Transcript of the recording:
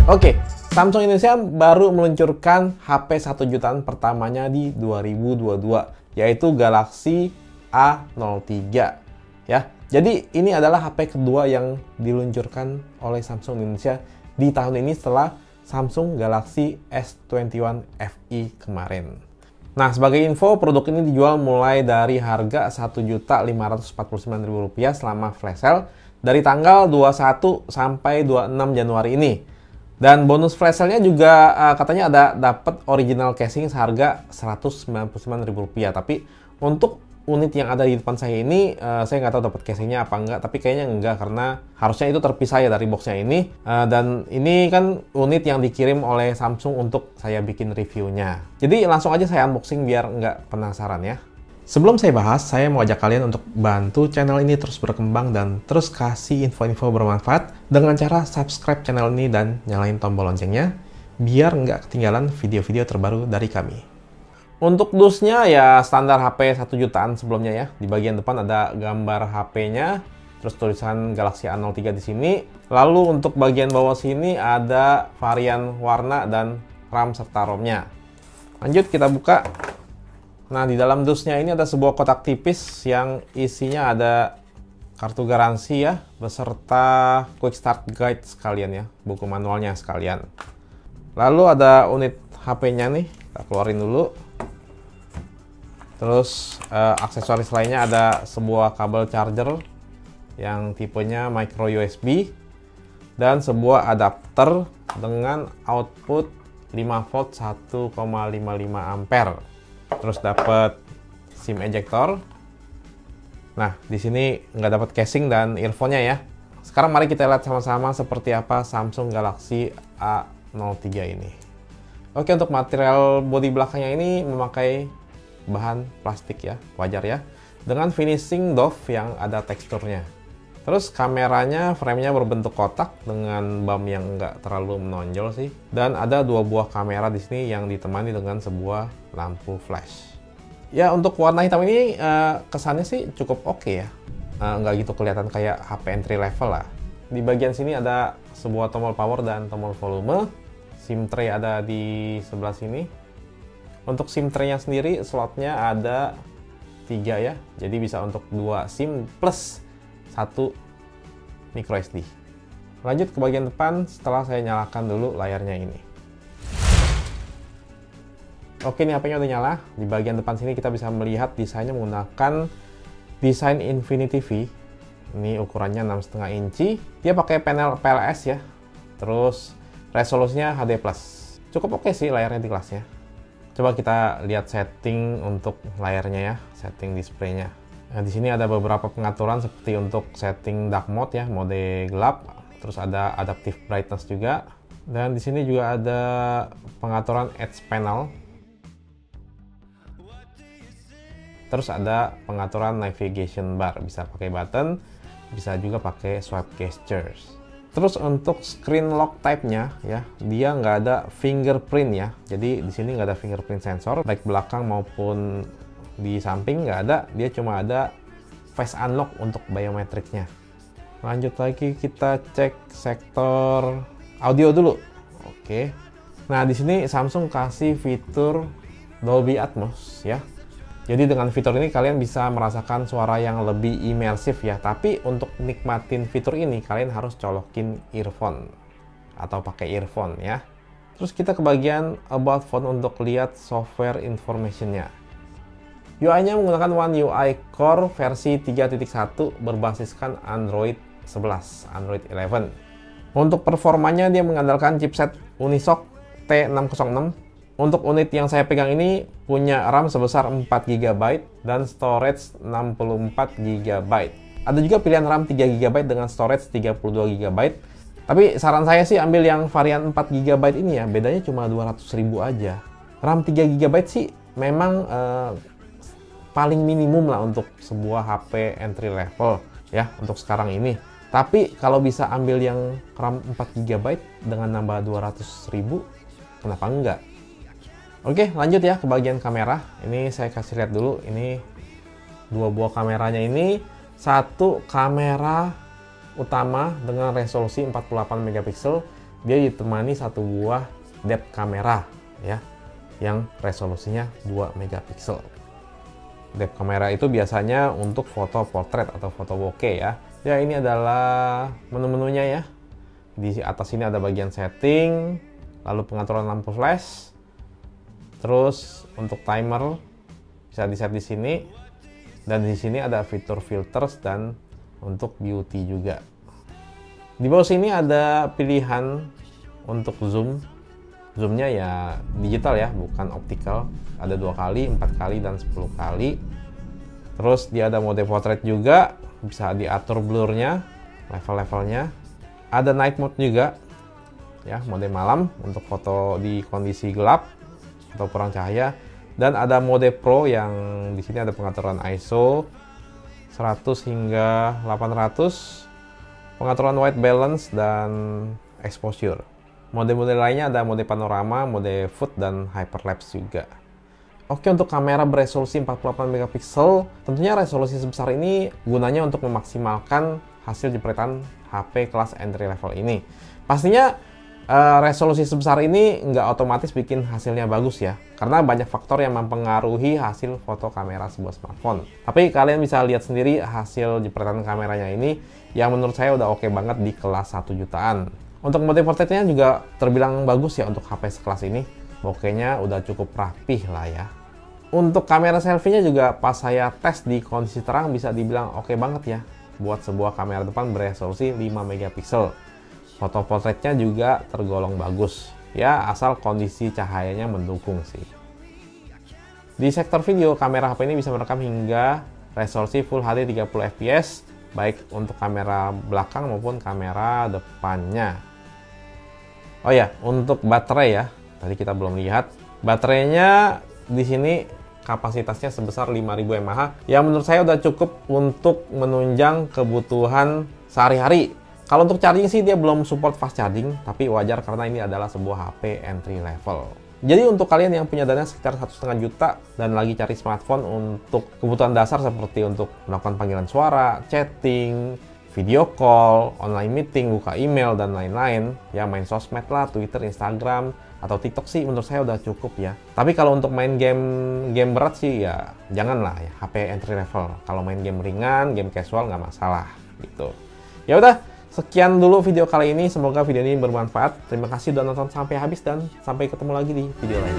Oke, Samsung Indonesia baru meluncurkan HP 1 jutaan pertamanya di 2022, yaitu Galaxy A03 ya. Jadi ini adalah HP kedua yang diluncurkan oleh Samsung Indonesia di tahun ini setelah Samsung Galaxy S21 FE kemarin. Nah, sebagai info, produk ini dijual mulai dari harga Rp1.549.000 selama flash sale dari tanggal 21 sampai 26 Januari ini. Dan bonus flash sale-nya juga katanya ada dapat original casing seharga Rp199.000. Tapi untuk unit yang ada di depan saya ini, saya nggak tahu dapat casingnya apa enggak. Tapi kayaknya enggak, karena harusnya itu terpisah ya dari boxnya ini. Dan ini kan unit yang dikirim oleh Samsung untuk saya bikin reviewnya. Jadi langsung aja saya unboxing biar nggak penasaran ya. Sebelum saya bahas, saya mau ajak kalian untuk bantu channel ini terus berkembang dan terus kasih info-info bermanfaat dengan cara subscribe channel ini dan nyalain tombol loncengnya, biar nggak ketinggalan video-video terbaru dari kami. Untuk dusnya ya standar HP 1 jutaan sebelumnya ya. Di bagian depan ada gambar HP-nya, terus tulisan Galaxy A03 di sini. Lalu untuk bagian bawah sini ada varian warna dan RAM serta ROM-nya. Lanjut kita buka. Nah, di dalam dusnya ini ada sebuah kotak tipis yang isinya ada kartu garansi ya, beserta quick start guide sekalian ya, buku manualnya sekalian. Lalu ada unit HP-nya nih, kita keluarin dulu. Terus aksesoris lainnya ada sebuah kabel charger yang tipenya micro USB dan sebuah adapter dengan output 5 volt 1,55 ampere. Terus dapat SIM ejector. Nah, di sini nggak dapat casing dan earphone-nya ya. Sekarang mari kita lihat sama-sama seperti apa Samsung Galaxy A03 ini. Oke, untuk material bodi belakangnya ini memakai bahan plastik ya, wajar ya, dengan finishing doff yang ada teksturnya. Terus kameranya, framenya berbentuk kotak dengan bump yang nggak terlalu menonjol sih. Dan ada dua buah kamera di sini yang ditemani dengan sebuah lampu flash. Ya, untuk warna hitam ini kesannya sih cukup oke ya. Nggak gitu kelihatan kayak HP entry level lah. Di bagian sini ada sebuah tombol power dan tombol volume. SIM tray ada di sebelah sini. Untuk SIM tray-nya sendiri slotnya ada 3 ya. Jadi bisa untuk 2 SIM plus 1 micro SD. Lanjut ke bagian depan setelah saya nyalakan dulu layarnya ini. Oke, ini HP-nya udah nyala. Di bagian depan sini kita bisa melihat desainnya menggunakan desain Infinity V. Ini ukurannya 6,5 inci. Dia pakai panel PLS ya. Terus resolusinya HD+. Cukup oke sih layarnya di kelasnya. Coba kita lihat setting untuk layarnya ya, setting displaynya. Nah, di sini ada beberapa pengaturan seperti untuk setting dark mode ya, mode gelap, terus ada adaptive brightness juga, dan di sini juga ada pengaturan edge panel. Terus ada pengaturan navigation bar, bisa pakai button, bisa juga pakai swipe gestures. Terus untuk screen lock type-nya ya, dia nggak ada fingerprint ya. Jadi di sini nggak ada fingerprint sensor, baik belakang maupun di samping nggak ada, dia cuma ada face unlock untuk biometriknya. Lanjut lagi kita cek sektor audio dulu. Oke. Nah, di sini Samsung kasih fitur Dolby Atmos ya. Jadi dengan fitur ini kalian bisa merasakan suara yang lebih imersif ya. Tapi untuk nikmatin fitur ini kalian harus colokin earphone atau pakai earphone ya. Terus kita ke bagian about phone untuk lihat software information-nya. UI-nya menggunakan One UI Core versi 3.1 berbasiskan Android 11, Android 11. Untuk performanya dia mengandalkan chipset Unisoc T606. Untuk unit yang saya pegang ini punya RAM sebesar 4 GB dan storage 64 GB. Ada juga pilihan RAM 3 GB dengan storage 32 GB. Tapi saran saya sih ambil yang varian 4 GB ini ya, bedanya cuma 200.000 aja. RAM 3 GB sih memang paling minimum lah untuk sebuah HP entry level ya untuk sekarang ini. Tapi kalau bisa ambil yang RAM 4 GB dengan nambah 200.000, kenapa enggak? Oke, lanjut ya ke bagian kamera. Ini saya kasih lihat dulu. Ini dua buah kameranya ini. Satu kamera utama dengan resolusi 48 megapiksel dia ditemani satu buah depth kamera ya, yang resolusinya 2 megapiksel. Depth kamera itu biasanya untuk foto portrait atau foto bokeh ya. Ya, ini adalah menu-menunya ya. Di atas ini ada bagian setting, lalu pengaturan lampu flash. Terus untuk timer bisa di-set di sini. Dan di sini ada fitur filters dan untuk beauty juga. Di bawah sini ada pilihan untuk zoom. Zoomnya ya digital ya, bukan optical. Ada 2 kali, 4 kali, dan 10 kali. Terus dia ada mode portrait juga, bisa diatur blurnya, level-levelnya. Ada night mode juga, ya mode malam untuk foto di kondisi gelap atau kurang cahaya. Dan ada mode pro yang di sini ada pengaturan ISO 100 hingga 800, pengaturan white balance dan exposure. Mode-mode lainnya ada mode panorama, mode food, dan hyperlapse juga. Oke, untuk kamera beresolusi 48 megapiksel, tentunya resolusi sebesar ini gunanya untuk memaksimalkan hasil jepretan HP kelas entry level ini. Pastinya resolusi sebesar ini nggak otomatis bikin hasilnya bagus ya, karena banyak faktor yang mempengaruhi hasil foto kamera sebuah smartphone. Tapi kalian bisa lihat sendiri hasil jepretan kameranya ini yang menurut saya udah oke banget di kelas 1 jutaan. Untuk mode portraitnya juga terbilang bagus ya untuk HP sekelas ini. Bokehnya udah cukup rapih lah ya. Untuk kamera selfie-nya juga pas saya tes di kondisi terang bisa dibilang oke banget ya buat sebuah kamera depan beresolusi 5 megapiksel. Foto portraitnya juga tergolong bagus ya, asal kondisi cahayanya mendukung sih. Di sektor video, kamera HP ini bisa merekam hingga resolusi Full HD 30 fps baik untuk kamera belakang maupun kamera depannya. Oh ya, untuk baterai ya, tadi kita belum lihat. Baterainya di sini kapasitasnya sebesar 5000 mAh yang menurut saya udah cukup untuk menunjang kebutuhan sehari-hari. Kalau untuk charging sih dia belum support fast charging, tapi wajar karena ini adalah sebuah HP entry level. Jadi untuk kalian yang punya dana sekitar 1,5 juta dan lagi cari smartphone untuk kebutuhan dasar seperti untuk melakukan panggilan suara, chatting, video call, online meeting, buka email, dan lain-lain, ya main sosmed lah, Twitter, Instagram, atau TikTok sih menurut saya udah cukup ya. Tapi kalau untuk main game berat sih ya janganlah ya, HP entry level. Kalau main game ringan, game casual nggak masalah gitu. Ya udah, sekian dulu video kali ini. Semoga video ini bermanfaat. Terima kasih udah nonton sampai habis dan sampai ketemu lagi di video lain.